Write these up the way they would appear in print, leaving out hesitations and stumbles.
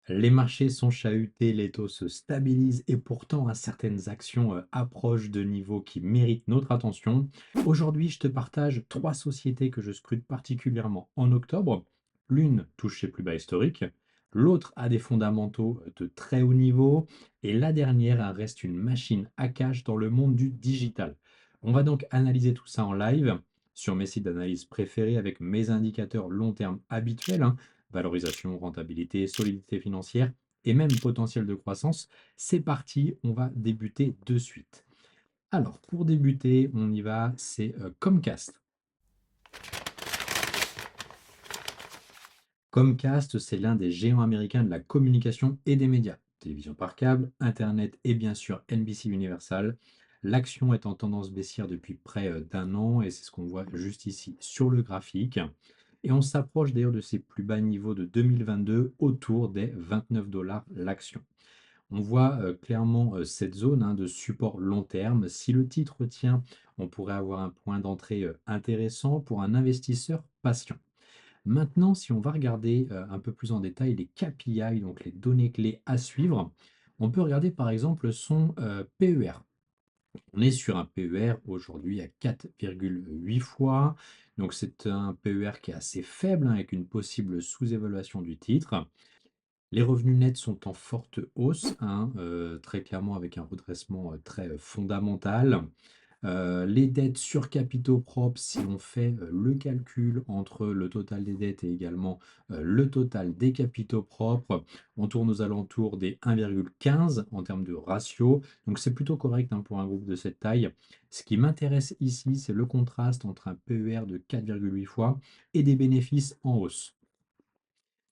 Les marchés sont chahutés, les taux se stabilisent et pourtant certaines actions approchent de niveaux qui méritent notre attention. Aujourd'hui, je te partage trois sociétés que je scrute particulièrement en octobre. L'une touche ses plus bas historiques, l'autre a des fondamentaux de très haut niveau et la dernière reste une machine à cash dans le monde du digital. On va donc analyser tout ça en live sur mes sites d'analyse préférés avec mes indicateurs long terme habituels, hein, valorisation, rentabilité, solidité financière et même potentiel de croissance. C'est parti, on va débuter de suite. Alors, pour débuter, on y va, c'est Comcast. Comcast, c'est l'un des géants américains de la communication et des médias. Télévision par câble, Internet et bien sûr NBC Universal. L'action est en tendance baissière depuis près d'un an et c'est ce qu'on voit juste ici sur le graphique. Et on s'approche d'ailleurs de ses plus bas niveaux de 2022 autour des 29 dollars l'action. On voit clairement cette zone, hein, de support long terme. Si le titre tient, on pourrait avoir un point d'entrée intéressant pour un investisseur patient. Maintenant, si on va regarder un peu plus en détail les KPI, donc les données clés à suivre, on peut regarder par exemple son PER. On est sur un PER aujourd'hui à 4,8 fois, donc c'est un PER qui est assez faible, hein, avec une possible sous-évaluation du titre. Les revenus nets sont en forte hausse, hein, très clairement avec un redressement très fondamental. Les dettes sur capitaux propres, si on fait le calcul entre le total des dettes et également le total des capitaux propres, on tourne aux alentours des 1,15 en termes de ratio. Donc c'est plutôt correct, hein, pour un groupe de cette taille. Ce qui m'intéresse ici, c'est le contraste entre un PER de 4,8 fois et des bénéfices en hausse.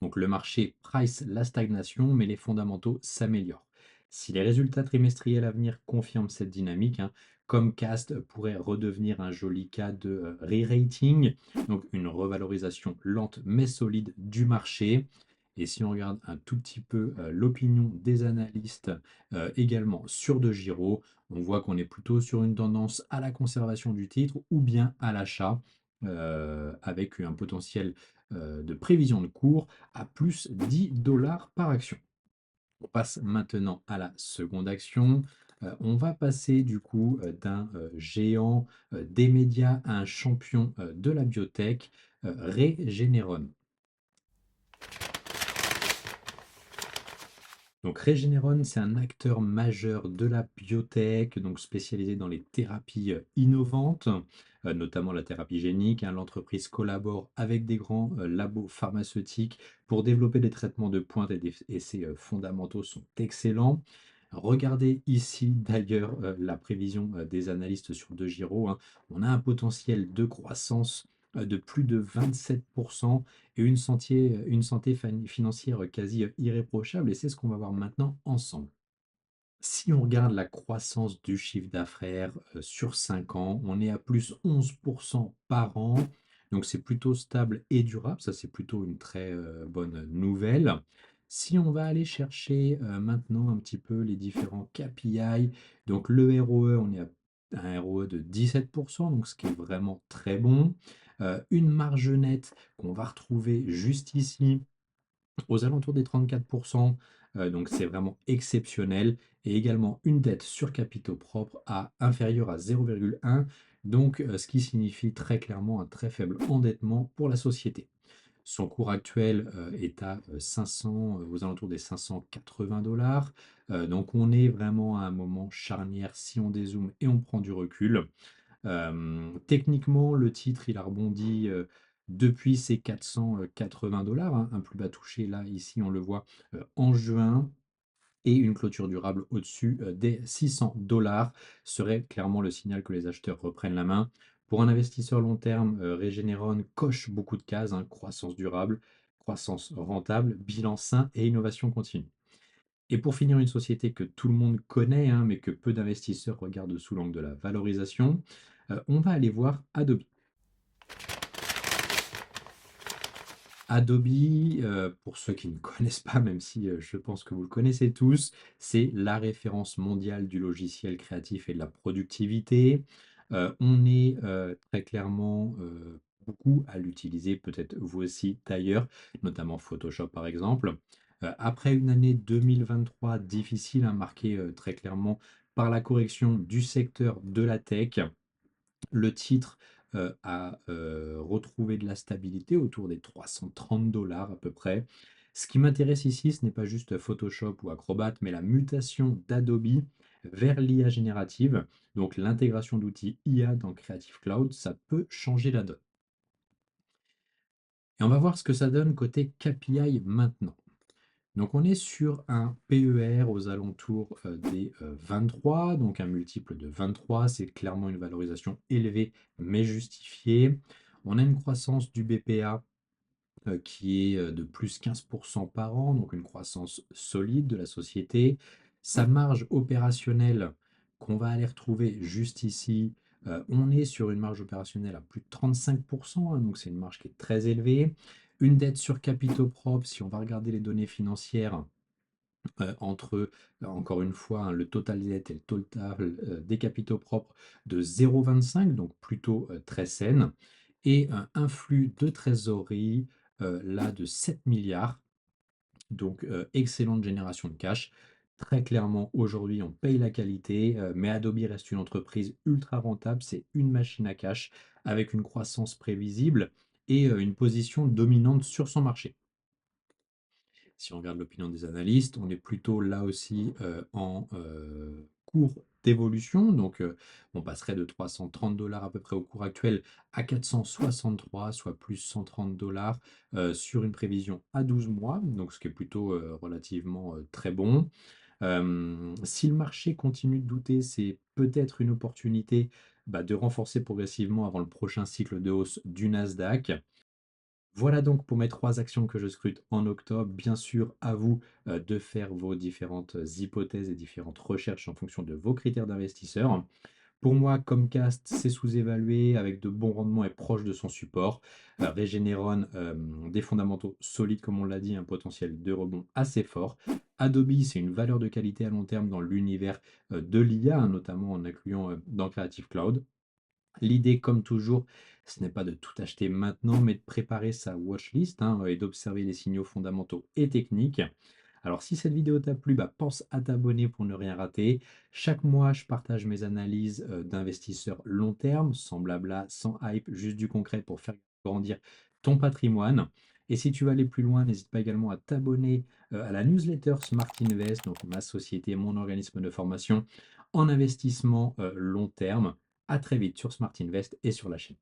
Donc le marché price la stagnation, mais les fondamentaux s'améliorent. Si les résultats trimestriels à venir confirment cette dynamique, hein, Comcast pourrait redevenir un joli cas de re-rating, donc une revalorisation lente mais solide du marché. Et si on regarde un tout petit peu l'opinion des analystes également sur De Giro, on voit qu'on est plutôt sur une tendance à la conservation du titre ou bien à l'achat, avec un potentiel de prévision de cours à plus 10 dollars par action. On passe maintenant à la seconde action. On va passer du coup d'un géant des médias à un champion de la biotech, Regeneron. Donc Regeneron, c'est un acteur majeur de la biotech, donc spécialisé dans les thérapies innovantes, notamment la thérapie génique, hein. L'entreprise collabore avec des grands labos pharmaceutiques pour développer des traitements de pointe et ses fondamentaux sont excellents. Regardez ici d'ailleurs la prévision des analystes sur De Giro, hein. On a un potentiel de croissance de plus de 27% et une santé financière quasi irréprochable, et c'est ce qu'on va voir maintenant ensemble. Si on regarde la croissance du chiffre d'affaires sur 5 ans, on est à plus 11% par an, donc c'est plutôt stable et durable, ça c'est plutôt une très bonne nouvelle. Si on va aller chercher maintenant un petit peu les différents KPI, donc le ROE, on est à un ROE de 17%, donc ce qui est vraiment très bon. Une marge nette qu'on va retrouver juste ici aux alentours des 34%, donc c'est vraiment exceptionnel. Et également une dette sur capitaux propres à inférieure à 0,1, donc ce qui signifie très clairement un très faible endettement pour la société. Son cours actuel est à 500, aux alentours des 580 dollars. Donc on est vraiment à un moment charnière si on dézoome et on prend du recul. Techniquement, le titre, il a rebondi depuis ses 480 dollars, hein, un plus bas touché là, ici, on le voit en juin. Et une clôture durable au-dessus des 600 dollars serait clairement le signal que les acheteurs reprennent la main. Pour un investisseur long terme, Regeneron coche beaucoup de cases, hein, croissance durable, croissance rentable, bilan sain et innovation continue. Et pour finir, une société que tout le monde connaît, hein, mais que peu d'investisseurs regardent sous l'angle de la valorisation, on va aller voir Adobe. Adobe, pour ceux qui ne connaissent pas, même si je pense que vous le connaissez tous, c'est la référence mondiale du logiciel créatif et de la productivité. On est très clairement beaucoup à l'utiliser, peut-être vous aussi d'ailleurs, notamment Photoshop par exemple. Après une année 2023 difficile, hein, marquée très clairement par la correction du secteur de la tech, le titre a retrouvé de la stabilité autour des 330 $ à peu près. Ce qui m'intéresse ici, ce n'est pas juste Photoshop ou Acrobat, mais la mutation d'Adobe vers l'IA générative. Donc l'intégration d'outils IA dans Creative Cloud, ça peut changer la donne. Et on va voir ce que ça donne côté KPI maintenant. Donc on est sur un PER aux alentours des 23, donc un multiple de 23, c'est clairement une valorisation élevée mais justifiée. On a une croissance du BPA qui est de plus 15% par an, donc une croissance solide de la société. Sa marge opérationnelle qu'on va aller retrouver juste ici, on est sur une marge opérationnelle à plus de 35%, hein, donc c'est une marge qui est très élevée. Une dette sur capitaux propres, si on va regarder les données financières, entre, encore une fois, hein, le total des dettes et le total des capitaux propres de 0,25, donc plutôt très saine, et un flux de trésorerie là de 7 milliards, donc excellente génération de cash. Très clairement, aujourd'hui, on paye la qualité, mais Adobe reste une entreprise ultra rentable, c'est une machine à cash avec une croissance prévisible et une position dominante sur son marché. Si on regarde l'opinion des analystes, on est plutôt là aussi en cours d'évolution. Donc, on passerait de 330 $ à peu près au cours actuel à 463, soit plus 130 $ sur une prévision à 12 mois, donc ce qui est plutôt relativement très bon. Si le marché continue de douter, c'est peut-être une opportunité de renforcer progressivement avant le prochain cycle de hausse du Nasdaq. Voilà donc pour mes 3 actions que je scrute en octobre. Bien sûr, à vous, de faire vos différentes hypothèses et différentes recherches en fonction de vos critères d'investisseur. Pour moi, Comcast, c'est sous-évalué avec de bons rendements et proche de son support. Regeneron, des fondamentaux solides comme on l'a dit, un potentiel de rebond assez fort. Adobe, c'est une valeur de qualité à long terme dans l'univers, de l'IA, hein, notamment en incluant, dans Creative Cloud. L'idée, comme toujours, ce n'est pas de tout acheter maintenant, mais de préparer sa watchlist, hein, et d'observer les signaux fondamentaux et techniques. Alors, si cette vidéo t'a plu, pense à t'abonner pour ne rien rater. Chaque mois, je partage mes analyses d'investisseurs long terme, sans blabla, sans hype, juste du concret pour faire grandir ton patrimoine. Et si tu veux aller plus loin, n'hésite pas également à t'abonner à la newsletter Smart Invest, donc ma société, mon organisme de formation en investissement long terme. À très vite sur Smart Invest et sur la chaîne.